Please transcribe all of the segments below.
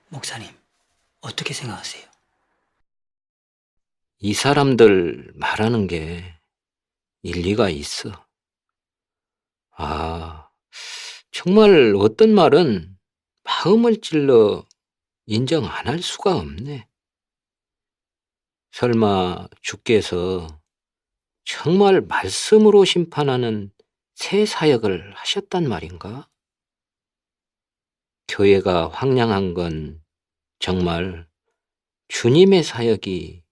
목사님, 어떻게 생각하세요? 이 사람들 말하는 게 일리가 있어. 아, 정말 어떤 말은 마음을 찔러 인정 안 할 수가 없네. 설마 주께서 정말 말씀으로 심판하는 새 사역을 하셨단 말인가? 교회가 황량한 건 정말 주님의 사역이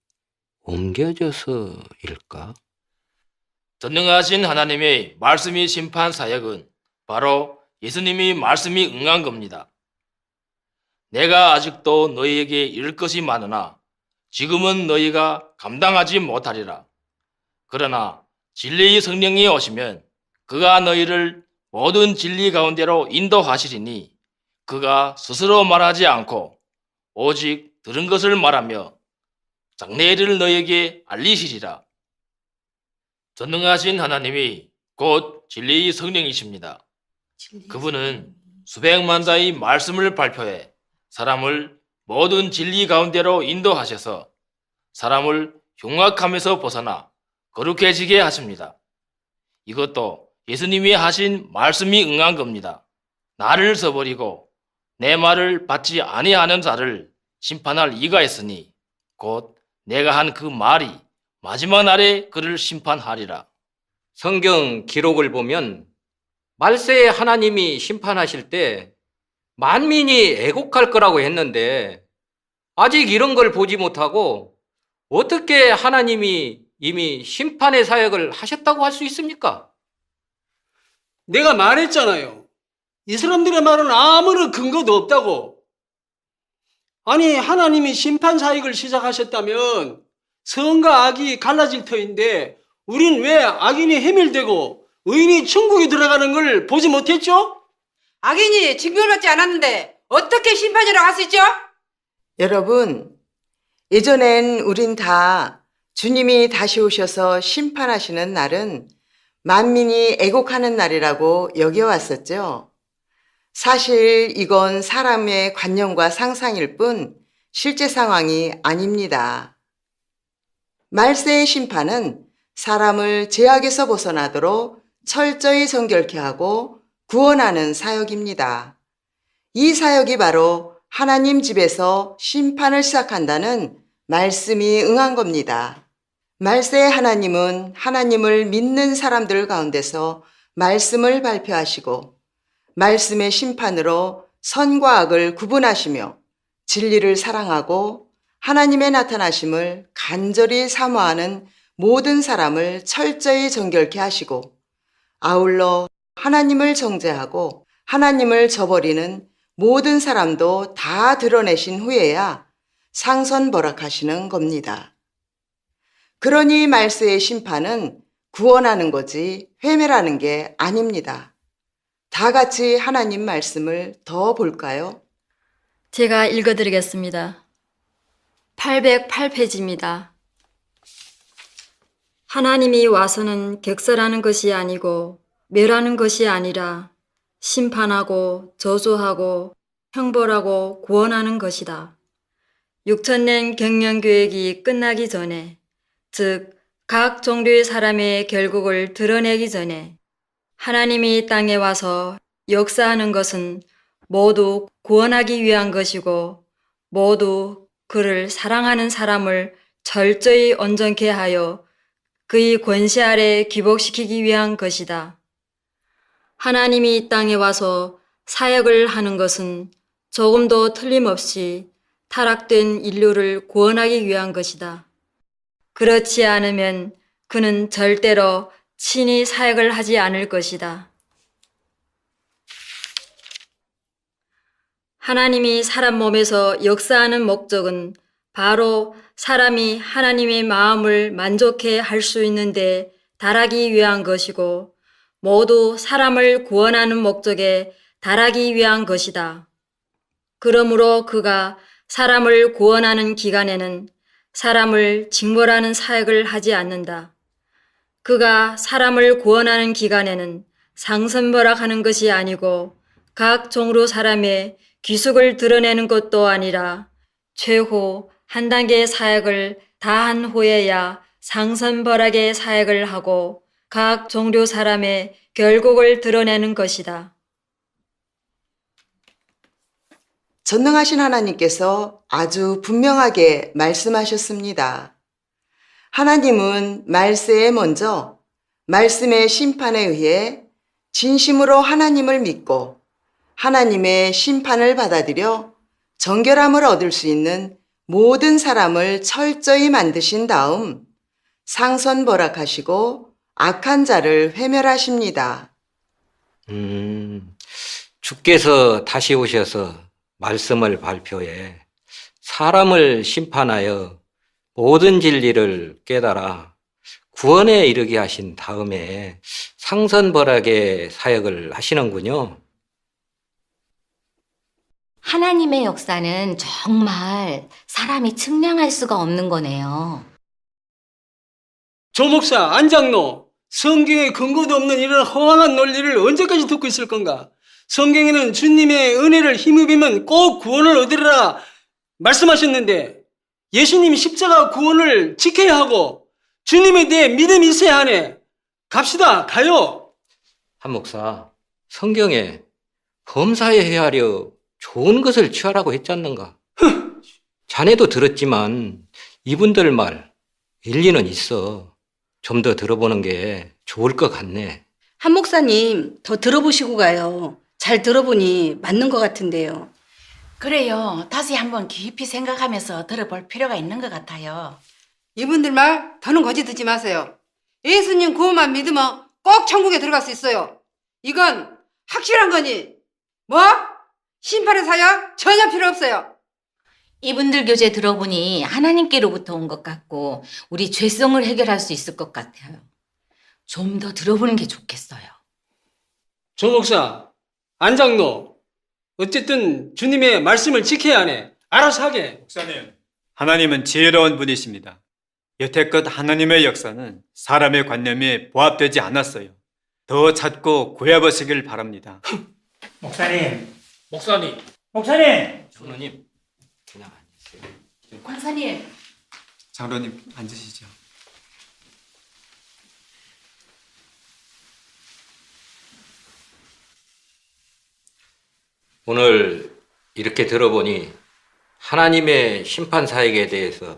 옮겨져서일까? 전능하신 하나님의 말씀이 심판 사역은 바로 예수님이 말씀이 응한 겁니다. 내가 아직도 너희에게 이를 것이 많으나 지금은 너희가 감당하지 못하리라. 그러나 진리의 성령이 오시면 그가 너희를 모든 진리 가운데로 인도하시리니 그가 스스로 말하지 않고 오직 들은 것을 말하며 장래일을 너희에게 알리시리라. 전능하신 하나님이 곧 진리의 성령이십니다. 그분은 수백만 자의 말씀을 발표해 사람을 모든 진리 가운데로 인도하셔서 사람을 흉악함에서 벗어나 거룩해지게 하십니다. 이것도 예수님이 하신 말씀이 응한 겁니다. 나를 써버리고 내 말을 받지 아니하는 자를 심판할 이가 있으니 곧 내가 한 그 말이 마지막 날에 그를 심판하리라. 성경 기록을 보면 말세에 하나님이 심판하실 때 만민이 애곡할 거라고 했는데 아직 이런 걸 보지 못하고 어떻게 하나님이 이미 심판의 사역을 하셨다고 할 수 있습니까? 내가 말했잖아요. 이 사람들의 말은 아무런 근거도 없다고. 아니, 하나님이 심판 사역을 시작하셨다면 선과 악이 갈라질 터인데 우린 왜 악인이 해멸되고 의인이 천국에 들어가는 걸 보지 못했죠? 악인이 징벌받지 않았는데 어떻게 심판이라고 할 수 있죠? 여러분, 예전엔 우린 다 주님이 다시 오셔서 심판하시는 날은 만민이 애곡하는 날이라고 여겨왔었죠. 사실 이건 사람의 관념과 상상일 뿐 실제 상황이 아닙니다. 말세의 심판은 사람을 죄악에서 벗어나도록 철저히 정결케 하고 구원하는 사역입니다. 이 사역이 바로 하나님 집에서 심판을 시작한다는 말씀이 응한 겁니다. 말세의 하나님은 하나님을 믿는 사람들 가운데서 말씀을 발표하시고 말씀의 심판으로 선과 악을 구분하시며 진리를 사랑하고 하나님의 나타나심을 간절히 사모하는 모든 사람을 철저히 정결케 하시고 아울러 하나님을 정죄하고 하나님을 저버리는 모든 사람도 다 드러내신 후에야 상선벌악하시는 겁니다. 그러니 말세의 심판은 구원하는 거지 회매라는 게 아닙니다. 다 같이 하나님 말씀을 더 볼까요? 제가 읽어드리겠습니다. 808페이지입니다. 하나님이 와서는 격설하는 것이 아니고 멸하는 것이 아니라 심판하고 저주하고 형벌하고 구원하는 것이다. 6천년 경영계획이 끝나기 전에, 즉 각 종류의 사람의 결국을 드러내기 전에 하나님이 땅에 와서 역사하는 것은 모두 구원하기 위한 것이고 모두 그를 사랑하는 사람을 철저히 온전케 하여 그의 권세 아래 귀복시키기 위한 것이다. 하나님이 이 땅에 와서 사역을 하는 것은 조금도 틀림없이 타락된 인류를 구원하기 위한 것이다. 그렇지 않으면 그는 절대로 친히 사역을 하지 않을 것이다. 하나님이 사람 몸에서 역사하는 목적은 바로 사람이 하나님의 마음을 만족해 할 수 있는데 달하기 위한 것이고 모두 사람을 구원하는 목적에 달하기 위한 것이다. 그러므로 그가 사람을 구원하는 기간에는 사람을 징벌하는 사역을 하지 않는다. 그가 사람을 구원하는 기간에는 상선벌악하는 것이 아니고 각 종류 사람의 귀숙을 드러내는 것도 아니라 최후 한 단계의 사역을 다한 후에야 상선벌하게 사역을 하고 각 종교 사람의 결국을 드러내는 것이다. 전능하신 하나님께서 아주 분명하게 말씀하셨습니다. 하나님은 말세에 먼저 말씀의 심판에 의해 진심으로 하나님을 믿고 하나님의 심판을 받아들여 정결함을 얻을 수 있는 모든 사람을 철저히 만드신 다음 상선벌악하시고 악한 자를 회멸하십니다. 주께서 다시 오셔서 말씀을 발표해 사람을 심판하여 모든 진리를 깨달아 구원에 이르게 하신 다음에 상선벌하게 사역을 하시는군요. 하나님의 역사는 정말 사람이 측량할 수가 없는 거네요. 조 목사, 안 장로, 성경에 근거도 없는 이런 허황한 논리를 언제까지 듣고 있을 건가? 성경에는 주님의 은혜를 힘입으면 꼭 구원을 얻으리라 말씀하셨는데 예수님이 십자가 구원을 지켜야 하고 주님에 대해 믿음이 있어야 하네. 갑시다, 가요. 한 목사, 성경에 범사에 헤아려 좋은 것을 취하라고 했지 않는가? 자네도 들었지만 이분들 말 일리는 있어. 좀 더 들어보는 게 좋을 것 같네. 한 목사님, 더 들어보시고 가요. 잘 들어보니 맞는 것 같은데요. 그래요. 다시 한번 깊이 생각하면서 들어볼 필요가 있는 것 같아요. 이분들 말 더는 거짓 듣지 마세요. 예수님 구원만 믿으면 꼭 천국에 들어갈 수 있어요. 이건 확실한 거니. 뭐? 심판의 사역 전혀 필요 없어요. 이분들 교재 들어보니 하나님께로부터 온 것 같고 우리 죄성을 해결할 수 있을 것 같아요. 좀 더 들어보는 게 좋겠어요. 조 목사, 안 장로, 어쨌든 주님의 말씀을 지켜야 하네. 알아서 하게. 목사님, 하나님은 지혜로운 분이십니다. 여태껏 하나님의 역사는 사람의 관념에 부합되지 않았어요. 더 찾고 구해보시길 바랍니다. 목사님, 목사님, 목사님! 장로님, 그냥 앉으세요. 권사님, 장로님 앉으시죠. 오늘 이렇게 들어보니 하나님의 심판 사역에 대해서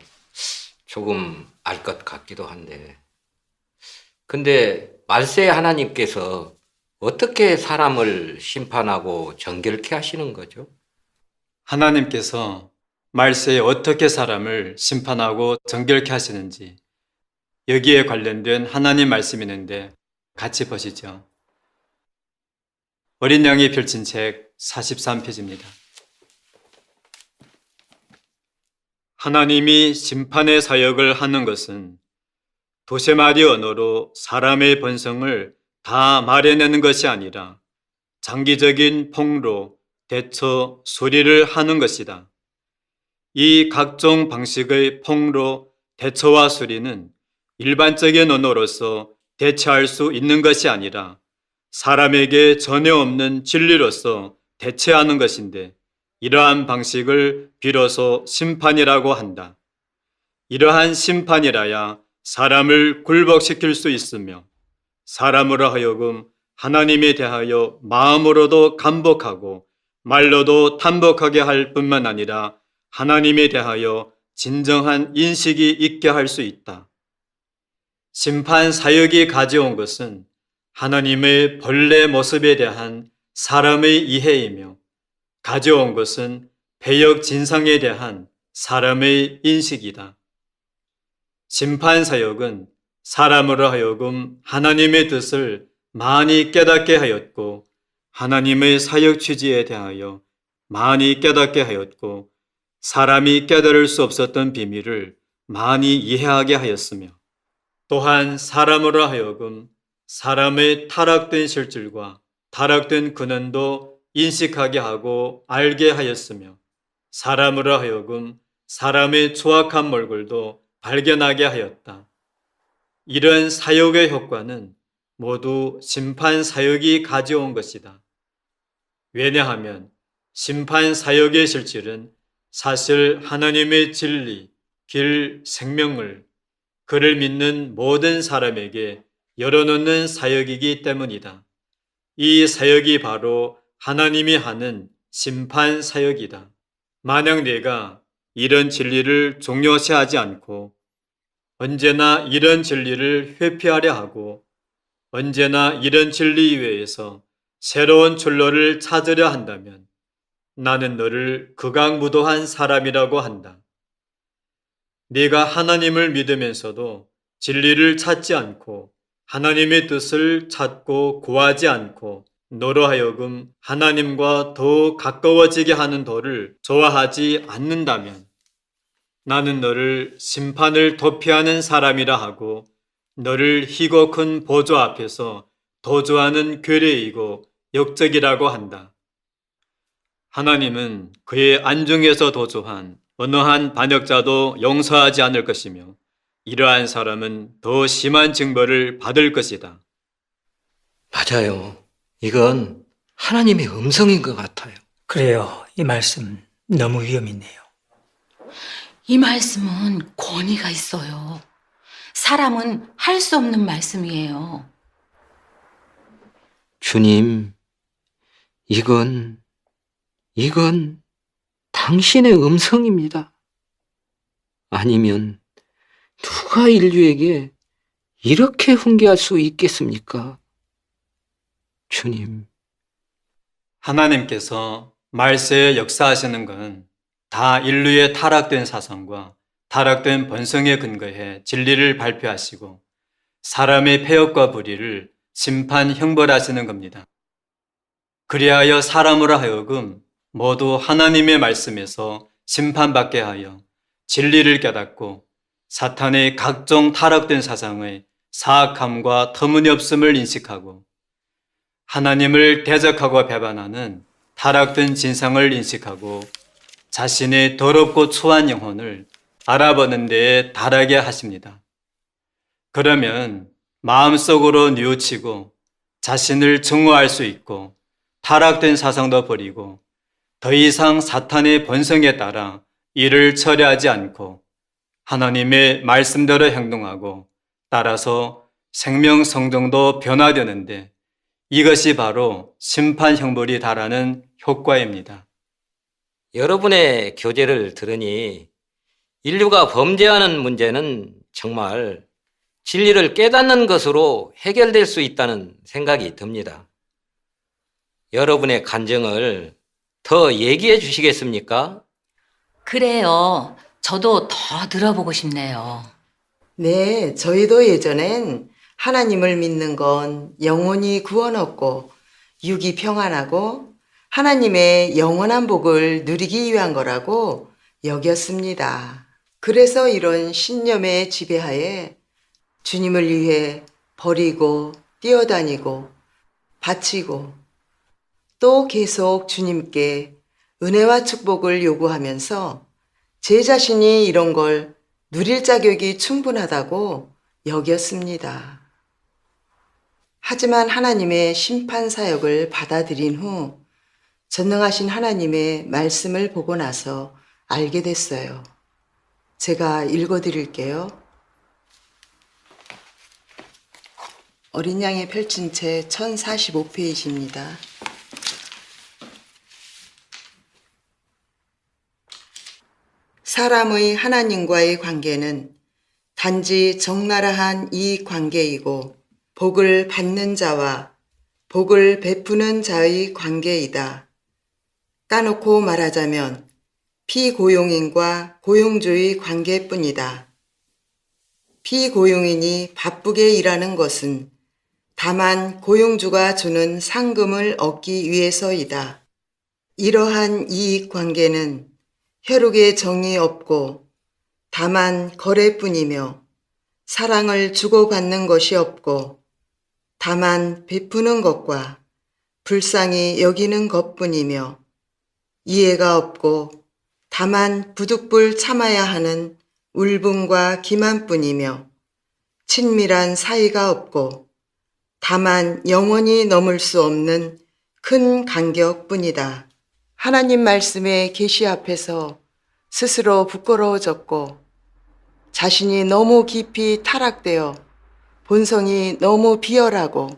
조금 알 것 같기도 한데, 근데 말세 하나님께서 어떻게 사람을 심판하고 정결케 하시는 거죠? 하나님께서 말세에 어떻게 사람을 심판하고 정결케 하시는지 여기에 관련된 하나님 말씀이 있는데 같이 보시죠. 어린 양이 펼친 책 43페이지입니다. 하나님이 심판의 사역을 하는 것은 도세마리 언어로 사람의 본성을 다 말해내는 것이 아니라 장기적인 폭로, 대처, 수리를 하는 것이다. 이 각종 방식의 폭로, 대처와 수리는 일반적인 언어로서 대처할 수 있는 것이 아니라 사람에게 전혀 없는 진리로서 대체하는 것인데 이러한 방식을 비로소 심판이라고 한다. 이러한 심판이라야 사람을 굴복시킬 수 있으며 사람으로 하여금 하나님에 대하여 마음으로도 감복하고 말로도 탐복하게 할 뿐만 아니라 하나님에 대하여 진정한 인식이 있게 할 수 있다. 심판 사역이 가져온 것은 하나님의 본래 모습에 대한 사람의 이해이며 가져온 것은 배역 진상에 대한 사람의 인식이다. 심판 사역은 사람으로 하여금 하나님의 뜻을 많이 깨닫게 하였고 하나님의 사역 취지에 대하여 많이 깨닫게 하였고 사람이 깨달을 수 없었던 비밀을 많이 이해하게 하였으며 또한 사람으로 하여금 사람의 타락된 실질과 타락된 근원도 인식하게 하고 알게 하였으며 사람으로 하여금 사람의 추악한 몰골도 발견하게 하였다. 이런 사역의 효과는 모두 심판 사역이 가져온 것이다. 왜냐하면 심판 사역의 실질은 사실 하나님의 진리, 길, 생명을 그를 믿는 모든 사람에게 열어놓는 사역이기 때문이다. 이 사역이 바로 하나님이 하는 심판 사역이다. 만약 내가 이런 진리를 종려시하지 않고 언제나 이런 진리를 회피하려 하고 언제나 이런 진리 이외에서 새로운 출로를 찾으려 한다면 나는 너를 극악무도한 사람이라고 한다. 네가 하나님을 믿으면서도 진리를 찾지 않고 하나님의 뜻을 찾고 구하지 않고 너로 하여금 하나님과 더 가까워지게 하는 도를 좋아하지 않는다면 나는 너를 심판을 도피하는 사람이라 하고 너를 희고 큰 보좌 앞에서 도주하는 괴뢰이고 역적이라고 한다. 하나님은 그의 안중에서 도주한 어느 한 반역자도 용서하지 않을 것이며 이러한 사람은 더 심한 징벌을 받을 것이다. 맞아요. 이건 하나님의 음성인 것 같아요. 그래요. 이 말씀 너무 위험 있네요. 이 말씀은 권위가 있어요. 사람은 할 수 없는 말씀이에요. 주님, 이건 당신의 음성입니다. 아니면 누가 인류에게 이렇게 훈계할 수 있겠습니까? 주님. 하나님께서 말세에 역사하시는 것은 다 인류의 타락된 사상과 타락된 본성에 근거해 진리를 발표하시고 사람의 폐역과 불의를 심판 형벌하시는 겁니다. 그리하여 사람으로 하여금 모두 하나님의 말씀에서 심판받게 하여 진리를 깨닫고 사탄의 각종 타락된 사상의 사악함과 터무니없음을 인식하고 하나님을 대적하고 배반하는 타락된 진상을 인식하고 자신의 더럽고 추한 영혼을 알아보는 데에 달하게 하십니다. 그러면 마음속으로 뉘우치고 자신을 증오할 수 있고 타락된 사상도 버리고 더 이상 사탄의 본성에 따라 일을 처리하지 않고 하나님의 말씀대로 행동하고 따라서 생명 성정도 변화되는데 이것이 바로 심판 형벌이 달하는 효과입니다. 여러분의 교제를 들으니 인류가 범죄하는 문제는 정말 진리를 깨닫는 것으로 해결될 수 있다는 생각이 듭니다. 여러분의 간증을 더 얘기해 주시겠습니까? 그래요. 저도 더 들어보고 싶네요. 네, 저희도 예전엔 하나님을 믿는 건 영혼이 구원 얻고 육이 평안하고 하나님의 영원한 복을 누리기 위한 거라고 여겼습니다. 그래서 이런 신념의 지배하에 주님을 위해 버리고 뛰어다니고 바치고 또 계속 주님께 은혜와 축복을 요구하면서 제 자신이 이런 걸 누릴 자격이 충분하다고 여겼습니다. 하지만 하나님의 심판 사역을 받아들인 후 전능하신 하나님의 말씀을 보고 나서 알게 됐어요. 제가 읽어드릴게요. 어린 양의 펼친 채 1045페이지입니다. 사람의 하나님과의 관계는 단지 적나라한 이 관계이고 복을 받는 자와 복을 베푸는 자의 관계이다. 까놓고 말하자면 피고용인과 고용주의 관계뿐이다. 피고용인이 바쁘게 일하는 것은 다만 고용주가 주는 상금을 얻기 위해서이다. 이러한 이익 관계는 혈육의 정이 없고 다만 거래뿐이며 사랑을 주고받는 것이 없고 다만 베푸는 것과 불쌍히 여기는 것뿐이며 이해가 없고 다만 부득불 참아야 하는 울분과 기만뿐이며 친밀한 사이가 없고 다만 영원히 넘을 수 없는 큰 간격뿐이다. 하나님 말씀의 계시 앞에서 스스로 부끄러워졌고 자신이 너무 깊이 타락되어 본성이 너무 비열하고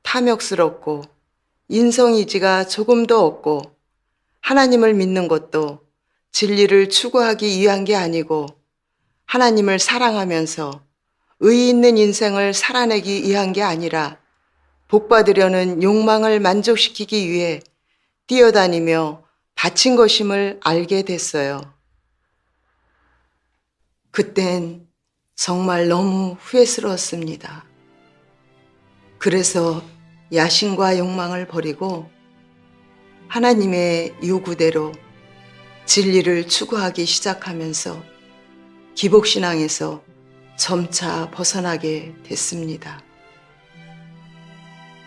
탐욕스럽고 인성이지가 조금도 없고 하나님을 믿는 것도 진리를 추구하기 위한 게 아니고 하나님을 사랑하면서 의의 있는 인생을 살아내기 위한 게 아니라 복받으려는 욕망을 만족시키기 위해 뛰어다니며 바친 것임을 알게 됐어요. 그땐 정말 너무 후회스러웠습니다. 그래서 야심과 욕망을 버리고 하나님의 요구대로 진리를 추구하기 시작하면서 기복신앙에서 점차 벗어나게 됐습니다.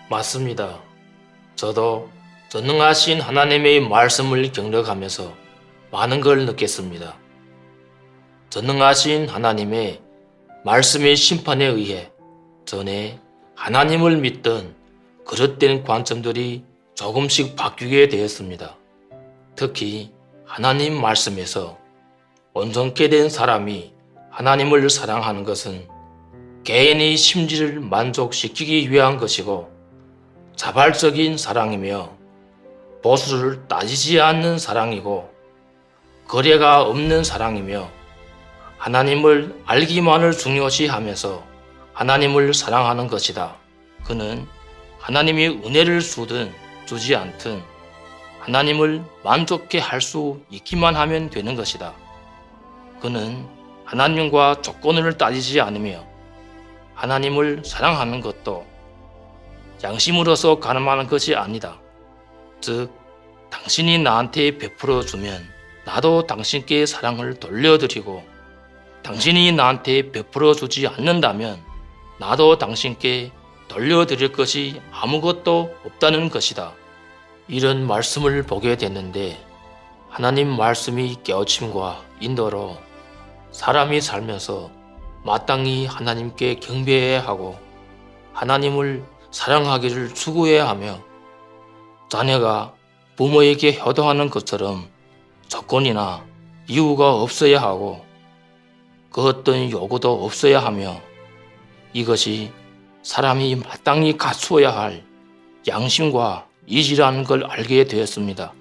맞습니다. 저도 전능하신 하나님의 말씀을 경력하면서 많은 걸 느꼈습니다. 전능하신 하나님의 말씀의 심판에 의해 전에 하나님을 믿던 그릇된 관점들이 조금씩 바뀌게 되었습니다. 특히 하나님 말씀에서 온전케 된 사람이 하나님을 사랑하는 것은 개인의 심지를 만족시키기 위한 것이고 자발적인 사랑이며 보수를 따지지 않는 사랑이고 거래가 없는 사랑이며 하나님을 알기만을 중요시하면서 하나님을 사랑하는 것이다. 그는 하나님이 은혜를 주든 주지 않든 하나님을 만족해 할 수 있기만 하면 되는 것이다. 그는 하나님과 조건을 따지지 않으며 하나님을 사랑하는 것도 양심으로서 가늠하는 것이 아니다. 즉, 당신이 나한테 베풀어 주면 나도 당신께 사랑을 돌려드리고 당신이 나한테 베풀어 주지 않는다면 나도 당신께 돌려드릴 것이 아무것도 없다는 것이다. 이런 말씀을 보게 됐는데 하나님 말씀이 깨우침과 인도로 사람이 살면서 마땅히 하나님께 경배해야 하고 하나님을 사랑하기를 추구해야 하며 자녀가 부모에게 효도하는 것처럼 조건이나 이유가 없어야 하고 그 어떤 요구도 없어야 하며 이것이 사람이 마땅히 갖추어야 할 양심과 이지라는 걸 알게 되었습니다.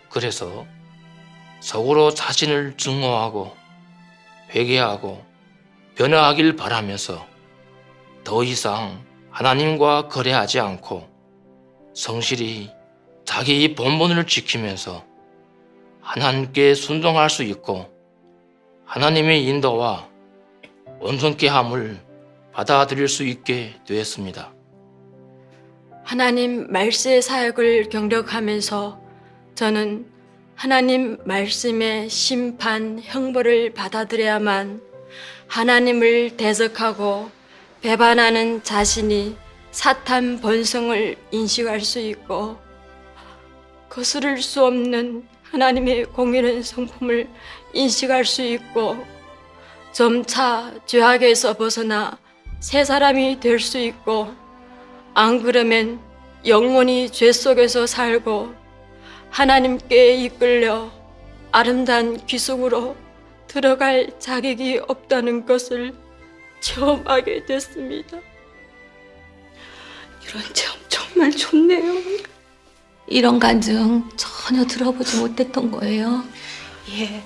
그래서 속으로 자신을 증오하고 회개하고 변화하길 바라면서 더 이상 하나님과 거래하지 않고 성실히 자기의 본분을 지키면서 하나님께 순종할 수 있고 하나님의 인도와 온전케 함을 받아들일 수 있게 되었습니다. 하나님 말씀의 사역을 경력하면서 저는 하나님 말씀의 심판, 형벌을 받아들여야만 하나님을 대적하고 배반하는 자신이 사탄 본성을 인식할 수 있고 거스를 수 없는 하나님의 공의로운 성품을 인식할 수 있고 점차 죄악에서 벗어나 새 사람이 될 수 있고 안 그러면 영원히 죄 속에서 살고 하나님께 이끌려 아름다운 귀속으로 들어갈 자격이 없다는 것을 체험하게 됐습니다. 이런 체험 정말 좋네요. 이런 간증 전혀 들어보지 못했던 거예요. 예,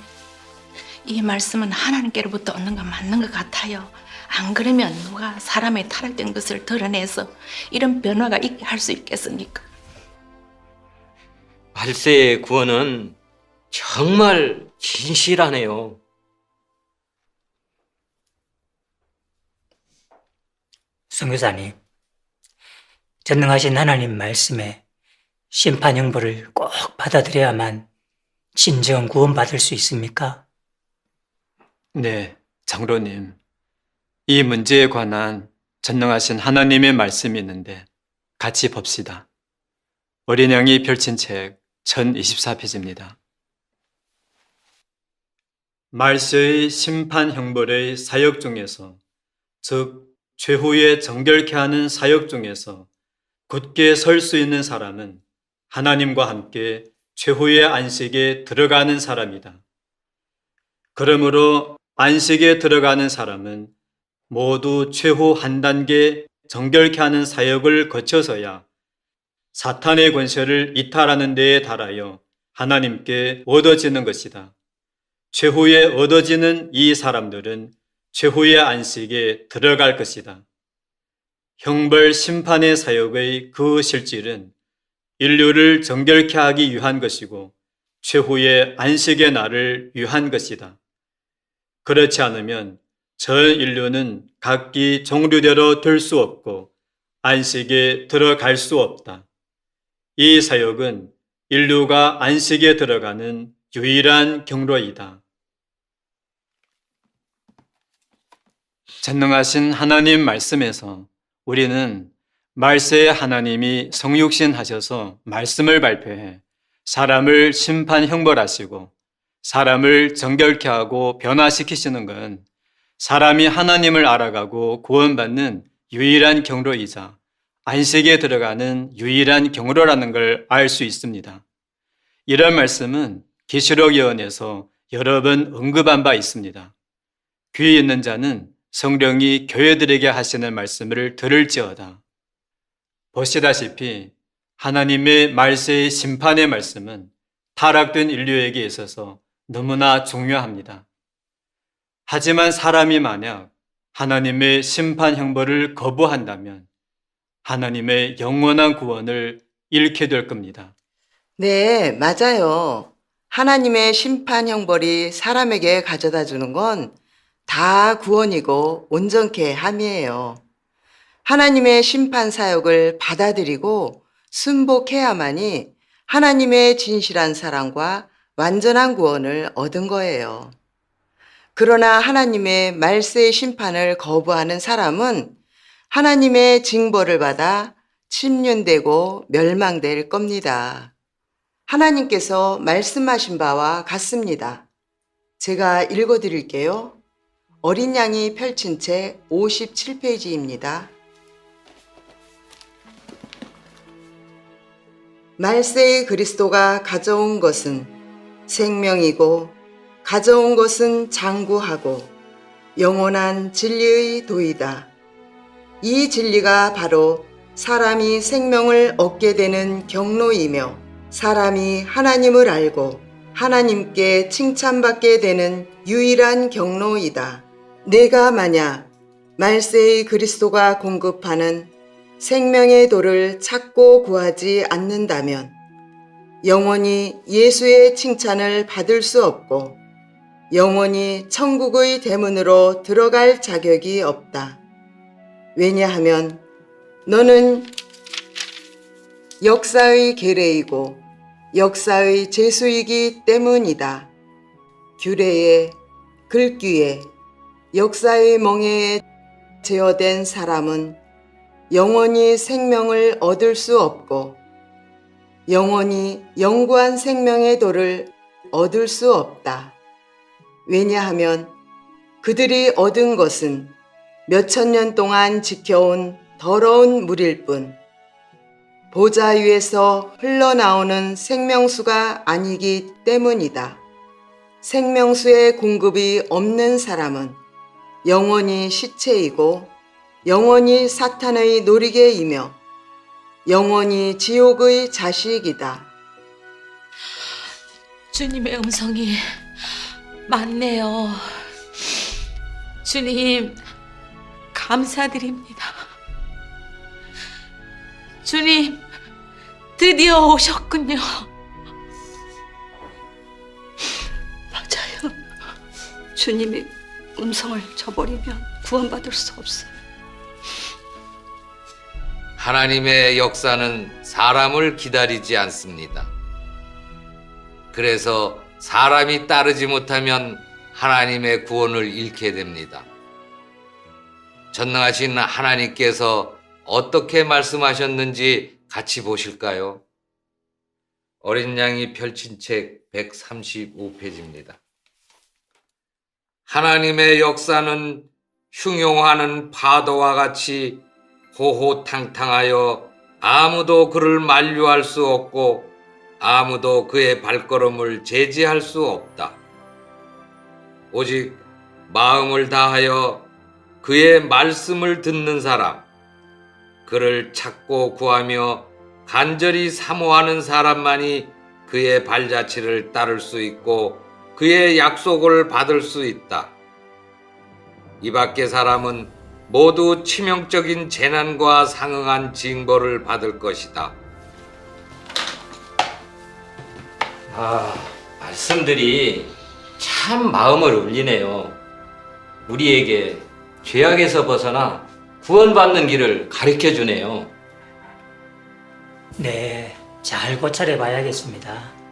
이 말씀은 하나님께로부터 얻는 건 맞는 것 같아요. 안 그러면 누가 사람의 타락된 것을 드러내서 이런 변화가 있게 할 수 있겠습니까? 말세의 구원은 정말 진실하네요. 선교사님, 전능하신 하나님 말씀에 심판 형벌을 꼭 받아들여야만 진정 구원받을 수 있습니까? 네, 장로님. 이 문제에 관한 전능하신 하나님의 말씀이 있는데 같이 봅시다. 어린 양이 펼친 책 1024페이지입니다. 말세의 심판 형벌의 사역 중에서, 즉 최후에 정결케 하는 사역 중에서 굳게 설 수 있는 사람은 하나님과 함께 최후의 안식에 들어가는 사람이다. 그러므로 안식에 들어가는 사람은 모두 최후 한 단계 정결케 하는 사역을 거쳐서야 사탄의 권세를 이탈하는 데에 달하여 하나님께 얻어지는 것이다. 최후에 얻어지는 이 사람들은 최후의 안식에 들어갈 것이다. 형벌 심판의 사역의 그 실질은 인류를 정결케 하기 위한 것이고 최후의 안식의 날을 위한 것이다. 그렇지 않으면 전 인류는 각기 종류대로 될 수 없고 안식에 들어갈 수 없다. 이 사역은 인류가 안식에 들어가는 유일한 경로이다. 전능하신 하나님 말씀에서 우리는 말세의 하나님이 성육신 하셔서 말씀을 발표해 사람을 심판 형벌하시고 사람을 정결케 하고 변화시키시는 건 사람이 하나님을 알아가고 구원받는 유일한 경로이자 안식에 들어가는 유일한 경로라는 걸 알 수 있습니다. 이런 말씀은 계시록 예언에서 여러 번 언급한 바 있습니다. 귀 있는 자는 성령이 교회들에게 하시는 말씀을 들을지어다. 보시다시피 하나님의 말세의 심판의 말씀은 타락된 인류에게 있어서 너무나 중요합니다. 하지만 사람이 만약 하나님의 심판 형벌을 거부한다면 하나님의 영원한 구원을 잃게 될 겁니다. 네, 맞아요. 하나님의 심판 형벌이 사람에게 가져다 주는 건 다 구원이고 온전케 함이에요. 하나님의 심판 사역을 받아들이고 순복해야만이 하나님의 진실한 사랑과 완전한 구원을 얻은 거예요. 그러나 하나님의 말세의 심판을 거부하는 사람은 하나님의 징벌을 받아 침륜되고 멸망될 겁니다. 하나님께서 말씀하신 바와 같습니다. 제가 읽어드릴게요. 어린 양이 펼친 책 57페이지입니다. 말세의 그리스도가 가져온 것은 생명이고 가져온 것은 장구하고 영원한 진리의 도이다. 이 진리가 바로 사람이 생명을 얻게 되는 경로이며 사람이 하나님을 알고 하나님께 칭찬받게 되는 유일한 경로이다. 내가 만약 말세의 그리스도가 공급하는 생명의 도를 찾고 구하지 않는다면 영원히 예수의 칭찬을 받을 수 없고 영원히 천국의 대문으로 들어갈 자격이 없다. 왜냐하면 너는 역사의 계례이고 역사의 제수이기 때문이다. 규례에 글귀에 역사의 멍에에 제어된 사람은 영원히 생명을 얻을 수 없고 영원히 영구한 생명의 도를 얻을 수 없다. 왜냐하면 그들이 얻은 것은 몇천 년 동안 지켜온 더러운 물일 뿐 보좌 위에서 흘러나오는 생명수가 아니기 때문이다. 생명수의 공급이 없는 사람은 영원히 시체이고 영원히 사탄의 노리개이며 영원히 지옥의 자식이다. 주님의 음성이 맞네요. 주님, 감사드립니다. 주님, 드디어 오셨군요. 맞아요. 주님이 음성을 저버리면 구원받을 수 없어요. 하나님의 역사는 사람을 기다리지 않습니다. 그래서 사람이 따르지 못하면 하나님의 구원을 잃게 됩니다. 전능하신 하나님께서 어떻게 말씀하셨는지 같이 보실까요? 어린 양이 펼친 책 135페이지입니다. 하나님의 역사는 흉용하는 파도와 같이 호호탕탕하여 아무도 그를 만류할 수 없고 아무도 그의 발걸음을 제지할 수 없다. 오직 마음을 다하여 그의 말씀을 듣는 사람, 그를 찾고 구하며 간절히 사모하는 사람만이 그의 발자취를 따를 수 있고 그의 약속을 받을 수 있다. 이 밖의 사람은 모두 치명적인 재난과 상응한 징벌을 받을 것이다. 말씀들이 참 마음을 울리네요. 우리에게 죄악에서 벗어나 구원받는 길을 가르쳐 주네요. 네, 잘 고찰해 봐야겠습니다.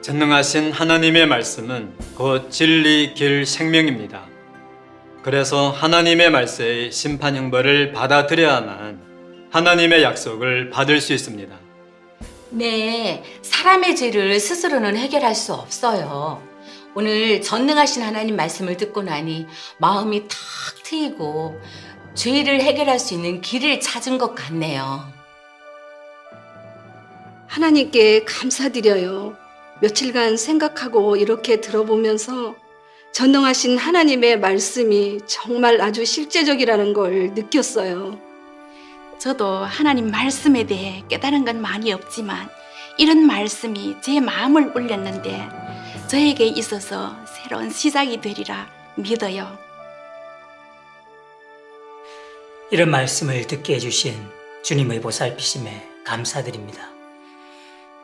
전능하신 하나님의 말씀은 곧 진리, 길, 생명입니다. 그래서 하나님의 말세의 심판 형벌을 받아들여야만 하나님의 약속을 받을 수 있습니다. 네, 사람의 죄를 스스로는 해결할 수 없어요. 오늘 전능하신 하나님 말씀을 듣고 나니 마음이 탁 트이고 죄를 해결할 수 있는 길을 찾은 것 같네요. 하나님께 감사드려요. 며칠간 생각하고 이렇게 들어보면서 전능하신 하나님의 말씀이 정말 아주 실제적이라는 걸 느꼈어요. 저도 하나님 말씀에 대해 깨달은 건 많이 없지만 이런 말씀이 제 마음을 울렸는데 저에게 있어서 새로운 시작이 되리라 믿어요. 이런 말씀을 듣게 해주신 주님의 보살피심에 감사드립니다.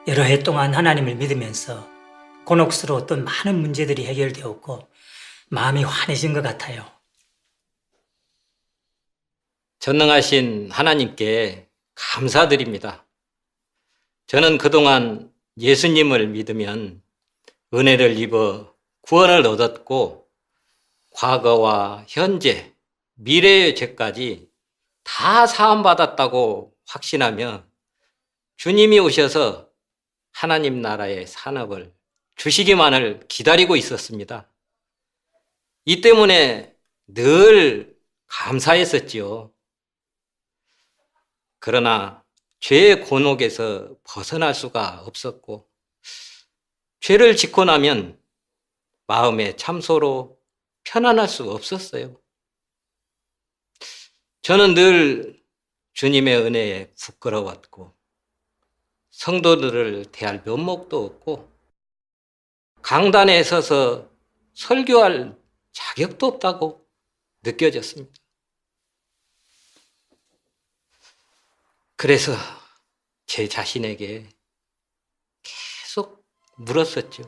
여러 해 동안 하나님을 믿으면서 곤혹스러웠던 많은 문제들이 해결되었고 마음이 환해진 것 같아요. 전능하신 하나님께 감사드립니다. 저는 그동안 예수님을 믿으면 은혜를 입어 구원을 얻었고 과거와 현재, 미래의 죄까지 다 사함받았다고 확신하며 주님이 오셔서 하나님 나라의 산업을 주시기만을 기다리고 있었습니다. 이 때문에 늘 감사했었지요. 그러나 죄의 곤혹에서 벗어날 수가 없었고 죄를 짓고 나면 마음의 참소로 편안할 수 없었어요. 저는 늘 주님의 은혜에 부끄러웠고 성도들을 대할 면목도 없고 강단에 서서 설교할 자격도 없다고 느껴졌습니다. 그래서 제 자신에게 계속 물었었죠.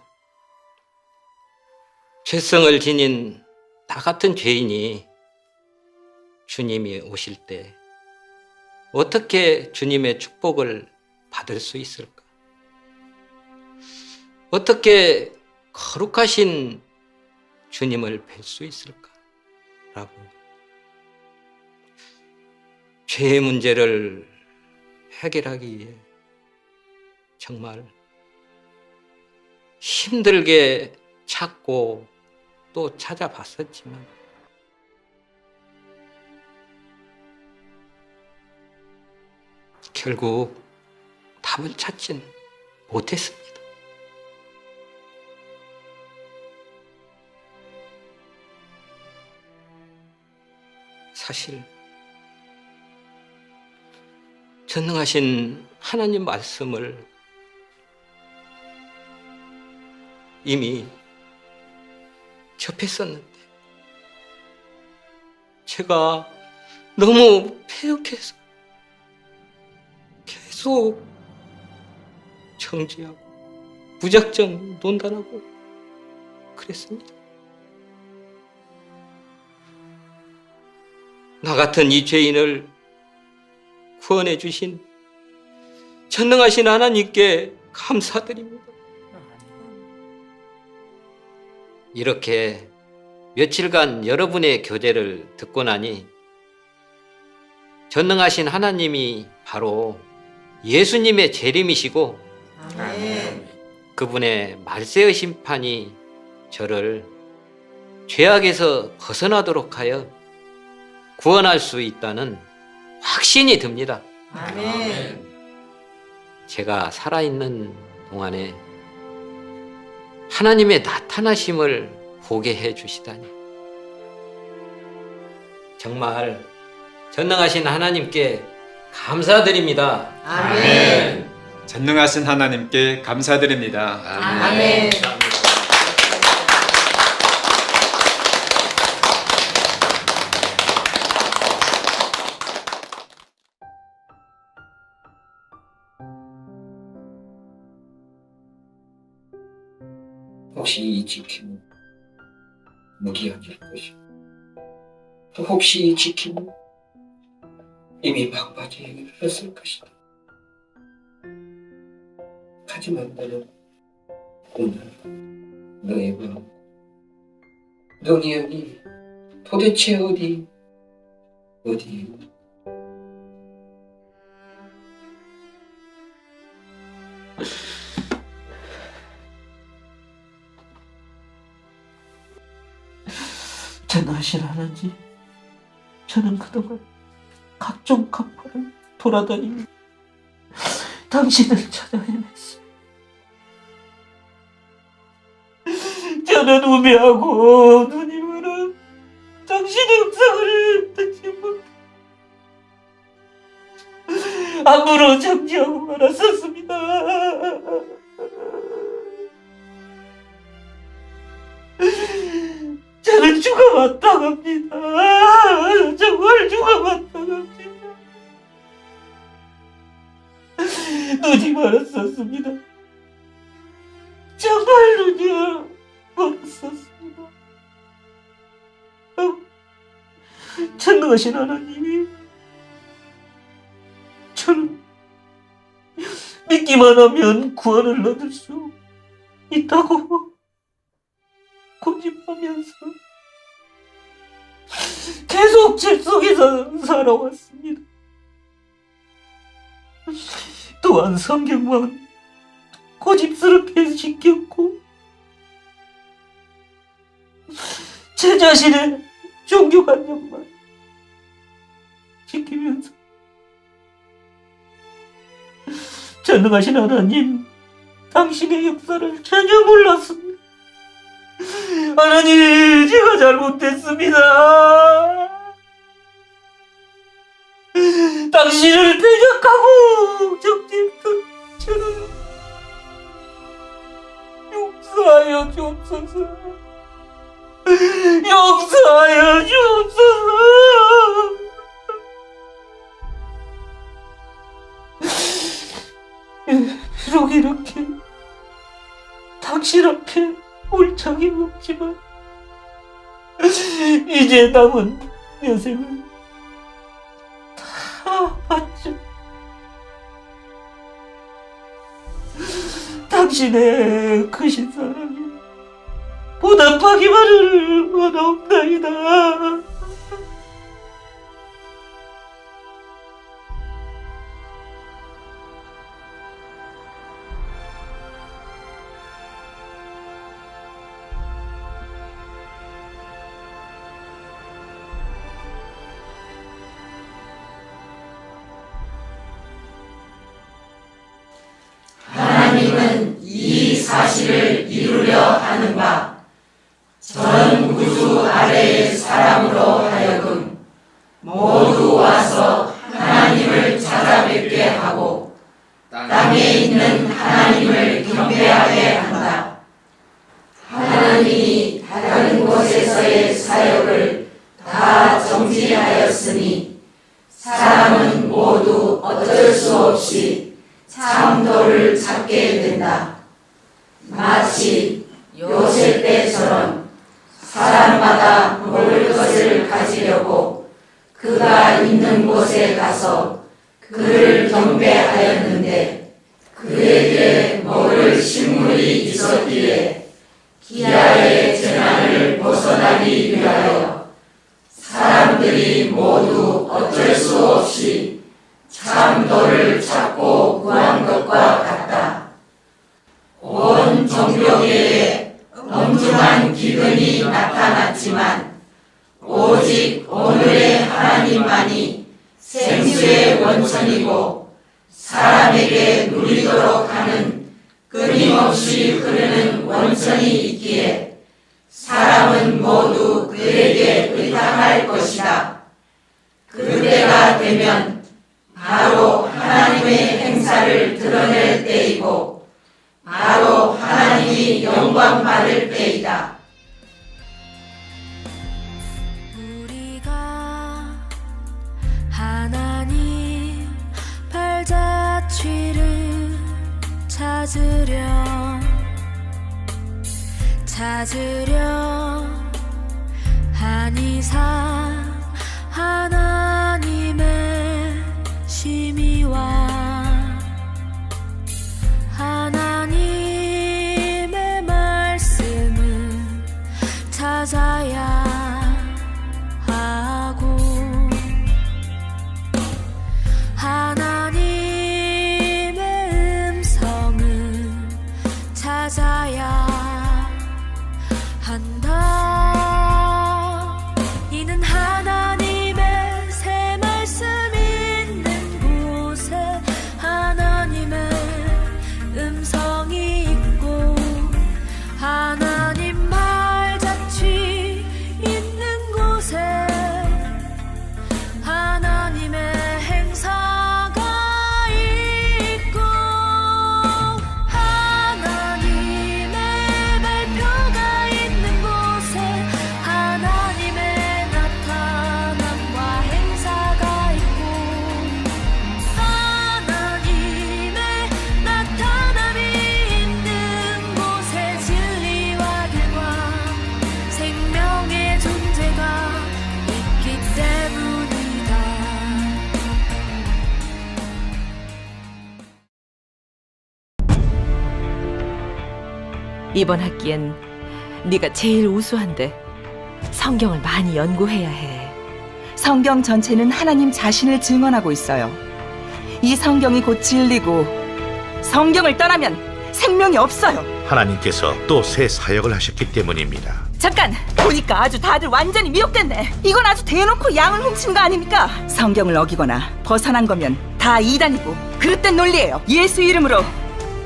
죄성을 지닌 나 같은 죄인이 주님이 오실 때 어떻게 주님의 축복을 받을 수 있을까? 어떻게 거룩하신 주님을 뵐 수 있을까? 라고. 죄의 문제를 해결하기 위해 정말 힘들게 찾고 또 찾아봤었지만 결국 답을 찾지는 못했습니다. 사실 전능하신 하나님 말씀을 이미 접했었는데 제가 너무 패역해서 계속 정지하고 무작정 논단하고 그랬습니다. 나 같은 이 죄인을 구원해 주신 전능하신 하나님께 감사드립니다. 이렇게 며칠간 여러분의 교제를 듣고 나니 전능하신 하나님이 바로 예수님의 재림이시고 그분의 말세의 심판이 저를 죄악에서 벗어나도록 하여 구원할 수 있다는 확신이 듭니다. 아멘. 제가 살아있는 동안에 하나님의 나타나심을 보게 해 주시다니. 정말 전능하신 하나님께 감사드립니다. 아멘. 전능하신 하나님께 감사드립니다. 아멘. 혹시 이 지킴은 무기력일 것이고, 또 혹시 이 지킴은 이미 막바지에 이르렀을 것이다. 하지만 너는 오늘 너의 마음, 너의 영이 도대체 어디에 있나? 전능하신 하나님, 저는 그동안 각종 강파를 돌아다니며 당신을 찾아 헤맸습니다. 저는 우매하고 누님은 당신의 음성을 듣지 못해 아무런 정지하고 말았었습니다. 저는 죽어마땅합니다. 정말 죽어마땅합니다. 눈이 멀었었습니다. 정말 눈이 멀었었습니다. 전능하신 하나님이 저는 믿기만 하면 구원을 얻을 수 있다고 고집하면서 계속 죄 속에서 살아왔습니다. 또한 성경만 고집스럽게 지켰고 제 자신의 종교 관념만 지키면서 전능하신 하나님, 당신의 역사를 전혀 몰랐습니다. 하나님, 제가 잘못했습니다. 당신을 대적하고 정죄했던 저는 용서하여 주옵소서. 용서하여 주옵소서. 비록 이렇게 당신 앞에 올 적이 없지만 이제 남은 여생을 다 봤죠. 당신의 크신 사랑에 보답하기만을 원하옵나이다. 하나님은 이 사실을 이루려 하는 바, 전 우주 아래의 사람으로 하여금 모두 와서 하나님을 찾아뵙게 하고 땅에 있는 하나님을 경배하게 한다. 하나님이 다른 곳에서의 사역을 다 정지하였으니 사람은 모두 어쩔 수 없이 참도를 찾게 된다. 마치 요셉 때처럼 사람마다 먹을 것을 가지려고 그가 있는 곳에 가서 그를 경배하였는데 그에게 먹을 식물이 있었기에 기아의 재난을 벗어나기 위하여 사람들이 모두 어쩔 수 없이 참도를 찾고 구한 것과 같다. 온 종교계에 엄중한 기근이 나타났지만 오직 오늘의 하나님 끊임없이 흐르는 원천이 있기에 사람은 모두 그에게 의탁할 것이다. 그때가 되면 바로 하나님의 행사를 드러낼 때이고 바로 하나님이 영광 받을 때이다. 우리가 하나님 발자취를 찾으려 한 이상 하나님의 심의와 하나님의 말씀을 찾아야 하고 하나님의 음성을 찾아야 한다. 이는 하나님의 새 말씀 있는 곳에 하나님의 음성이 있고 하나님 발자취 있는 곳에 하나님의 행사가 있고 하나님의 발표가 있는 곳에 하나님의 나타남과 행사가 있고 하나님의 나타남이 있는 곳에 진리와 길과 생명의 존재가 있기 때문이다. 이번 학기엔 네가 제일 우수한데 성경을 많이 연구해야 해. 성경 전체는 하나님 자신을 증언하고 있어요. 이 성경이 곧 진리고 성경을 떠나면 생명이 없어요. 하나님께서 또 새 사역을 하셨기 때문입니다. 잠깐! 보니까 아주 다들 완전히 미혹됐네. 이건 아주 대놓고 양을 훔친 거 아닙니까? 성경을 어기거나 벗어난 거면 다 이단이고 그릇된 논리예요. 예수 이름으로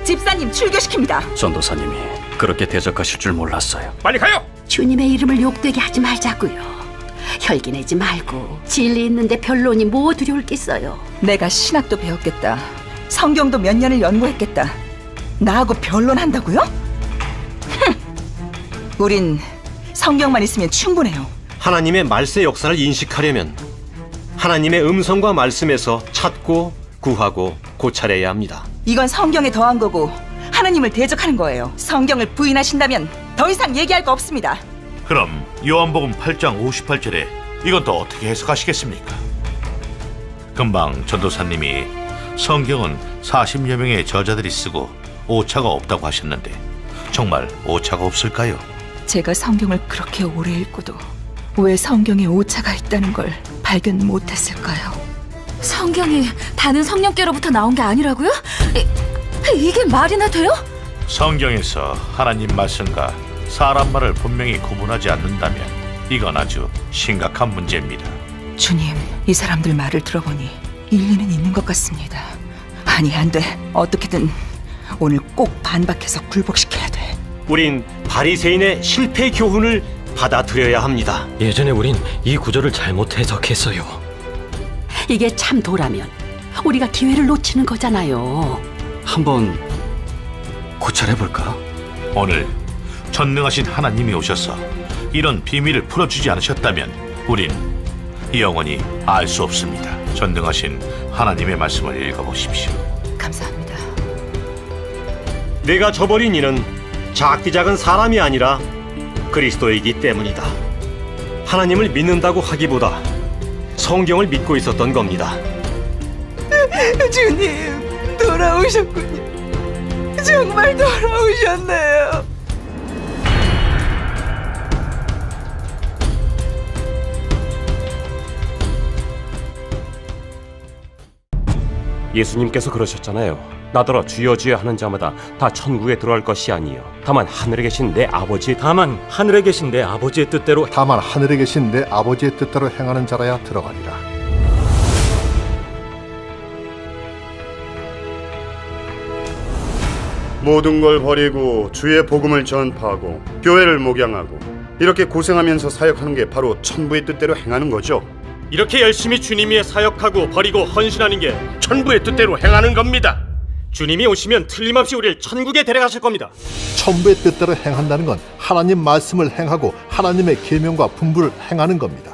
집사님 출교시킵니다. 전도사님이 그렇게 대적하실 줄 몰랐어요. 빨리 가요! 주님의 이름을 욕되게 하지 말자고요. 혈기 내지 말고 진리 있는데 변론이 뭐 두려울 게 있어요. 내가 신학도 배웠겠다. 성경도 몇 년을 연구했겠다. 나하고 변론한다고요? 흠. 우린 성경만 있으면 충분해요. 하나님의 말씀의 역사를 인식하려면 하나님의 음성과 말씀에서 찾고 구하고 고찰해야 합니다. 이건 성경에 더한 거고 하나님을 대적하는 거예요. 성경을 부인하신다면 더 이상 얘기할 거 없습니다. 그럼 요한복음 8장 58절에 이건 또 어떻게 해석하시겠습니까? 금방 전도사님이 성경은 40여 명의 저자들이 쓰고 오차가 없다고 하셨는데 정말 오차가 없을까요? 제가 성경을 그렇게 오래 읽고도 왜 성경에 오차가 있다는 걸 발견 못했을까요? 성경이 다른 성령께로부터 나온 게 아니라고요? 이게 말이나 돼요? 성경에서 하나님 말씀과 사람 말을 분명히 구분하지 않는다면 이건 아주 심각한 문제입니다. 주님, 이 사람들 말을 들어보니 일리는 있는 것 같습니다. 아니, 안 돼. 어떻게든 오늘 꼭 반박해서 굴복시켜야 돼. 우린 바리새인의 실패 교훈을 받아들여야 합니다. 예전에 우린 이 구절을 잘못 해석했어요. 이게 참도라면 우리가 기회를 놓치는 거잖아요. 한번 고찰해볼까? 오늘 전능하신 하나님이 오셔서 이런 비밀을 풀어주지 않으셨다면 우린 영원히 알 수 없습니다. 전능하신 하나님의 말씀을 읽어보십시오. 감사합니다. 내가 저버린 이는 작디 작은 사람이 아니라 그리스도이기 때문이다. 하나님을 믿는다고 하기보다 성경을 믿고 있었던 겁니다. 주님, 돌아오셨군요. 정말 돌아오셨네요. 예수님께서 그러셨잖아요. 나더러 주여 주여 하는 자마다 다 천국에 들어갈 것이 아니요 다만 하늘에 계신 내 아버지의 뜻대로 행하는 자라야 들어가리라. 모든 걸 버리고 주의 복음을 전파하고 교회를 목양하고 이렇게 고생하면서 사역하는 게 바로 천부의 뜻대로 행하는 거죠. 이렇게 열심히 주님 위에 사역하고 버리고 헌신하는 게 천부의 뜻대로 행하는 겁니다. 주님이 오시면 틀림없이 우리를 천국에 데려가실 겁니다. 천부의 뜻대로 행한다는 건 하나님 말씀을 행하고 하나님의 계명과 분부를 행하는 겁니다.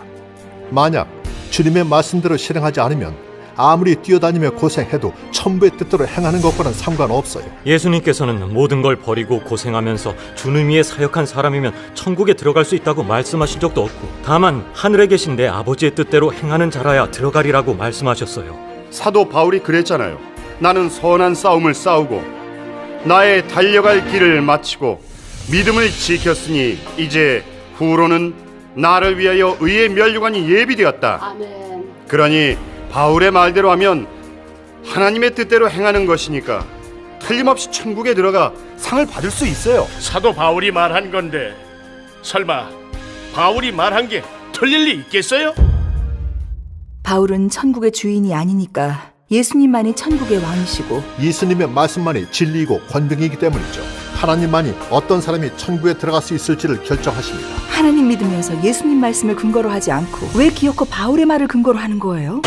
만약 주님의 말씀대로 실행하지 않으면 아무리 뛰어다니며 고생해도 천부의 뜻대로 행하는 것과는 상관없어요. 예수님께서는 모든 걸 버리고 고생하면서 주님 위에 사역한 사람이면 천국에 들어갈 수 있다고 말씀하신 적도 없고, 다만 하늘에 계신 내 아버지의 뜻대로 행하는 자라야 들어가리라고 말씀하셨어요. 사도 바울이 그랬잖아요. 나는 선한 싸움을 싸우고 나의 달려갈 길을 마치고 믿음을 지켰으니 이제 후로는 나를 위하여 의의 면류관이 예비되었다. 아멘. 그러니 바울의 말대로 하면 하나님의 뜻대로 행하는 것이니까 틀림없이 천국에 들어가 상을 받을 수 있어요. 사도 바울이 말한 건데 설마 바울이 말한 게 틀릴 리 있겠어요? 바울은 천국의 주인이 아니니까 예수님만이 천국의 왕이시고 예수님의 말씀만이 진리이고 권능이기 때문이죠. 하나님만이 어떤 사람이 천국에 들어갈 수 있을지를 결정하십니다. 하나님 믿으면서 예수님 말씀을 근거로 하지 않고 왜 기어코 바울의 말을 근거로 하는 거예요?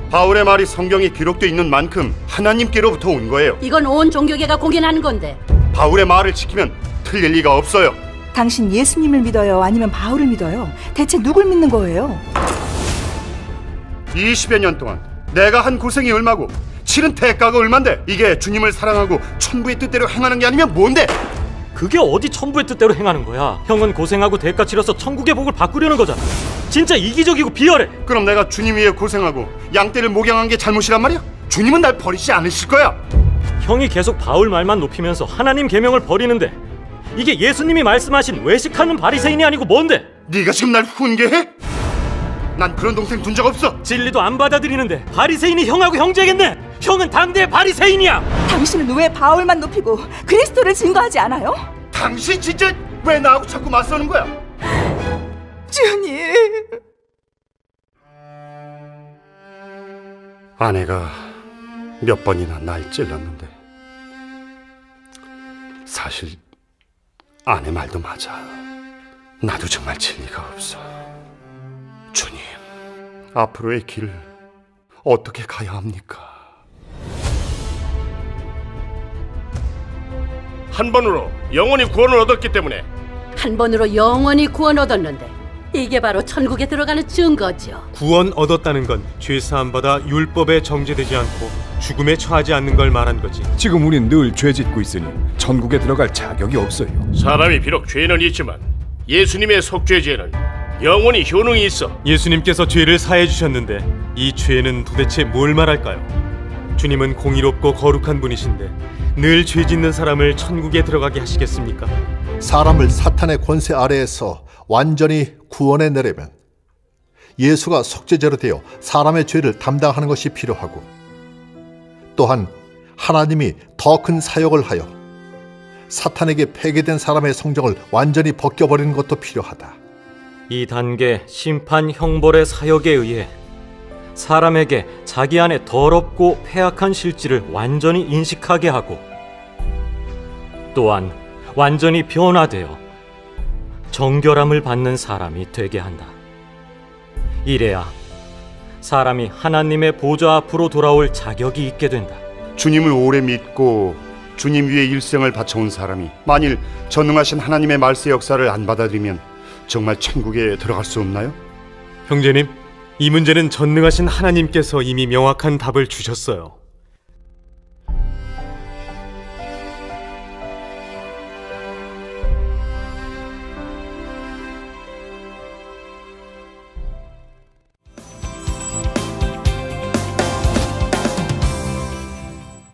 바울의 말이 성경에 기록되어 있는 만큼 하나님께로부터 온 거예요. 이건 온 종교계가 공인하는 건데. 바울의 말을 지키면 틀릴 리가 없어요. 당신 예수님을 믿어요? 아니면 바울을 믿어요? 대체 누굴 믿는 거예요? 20여 년 동안 내가 한 고생이 얼마고 치른 대가가 얼만데 이게 주님을 사랑하고 천부의 뜻대로 행하는 게 아니면 뭔데? 그게 어디 천부의 뜻대로 행하는 거야? 형은 고생하고 대가 치러서 천국의 복을 바꾸려는 거잖아. 진짜 이기적이고 비열해. 그럼 내가 주님 위해 고생하고 양떼를 목양한 게 잘못이란 말이야? 주님은 날 버리지 않으실 거야. 형이 계속 바울 말만 높이면서 하나님 계명을 버리는데 이게 예수님이 말씀하신 외식하는 바리새인이 아니고 뭔데? 네가 지금 날 훈계해? 난 그런 동생 둔 적 없어. 진리도 안 받아들이는데 바리새인이 형하고 형제겠네. 형은 당대의 바리새인이야. 당신은 왜 바울만 높이고 그리스도를 증거하지 않아요? 당신 진짜 왜 나하고 자꾸 맞서는 거야? 주님. 아내가 몇 번이나 날 찔렀는데 사실 아내 말도 맞아. 나도 정말 진리가 없어. 주님, 앞으로의 길을 어떻게 가야 합니까? 한 번으로 영원히 구원을 얻었기 때문에 한 번으로 영원히 구원 얻었는데 이게 바로 천국에 들어가는 증거죠. 구원 얻었다는 건 죄사함 받아 율법에 정죄되지 않고 죽음에 처하지 않는 걸 말한 거지. 지금 우린 늘 죄짓고 있으니 천국에 들어갈 자격이 없어요. 사람이 비록 죄는 있지만 예수님의 속죄죄는 영원히 효능이 있어. 예수님께서 죄를 사해 주셨는데 이 죄는 도대체 뭘 말할까요? 주님은 공의롭고 거룩한 분이신데 늘 죄 짓는 사람을 천국에 들어가게 하시겠습니까? 사람을 사탄의 권세 아래에서 완전히 구원해 내려면 예수가 속죄제로 되어 사람의 죄를 담당하는 것이 필요하고, 또한 하나님이 더 큰 사역을 하여 사탄에게 폐기된 사람의 성정을 완전히 벗겨버리는 것도 필요하다. 이 단계 심판 형벌의 사역에 의해 사람에게 자기 안에 더럽고 패악한 실질을 완전히 인식하게 하고, 또한 완전히 변화되어 정결함을 받는 사람이 되게 한다. 이래야 사람이 하나님의 보좌 앞으로 돌아올 자격이 있게 된다. 주님을 오래 믿고 주님 위에 일생을 바쳐온 사람이 만일 전능하신 하나님의 말세 역사를 안 받아들이면 정말 천국에 들어갈 수 없나요? 형제님, 이 문제는 전능하신 하나님께서 이미 명확한 답을 주셨어요.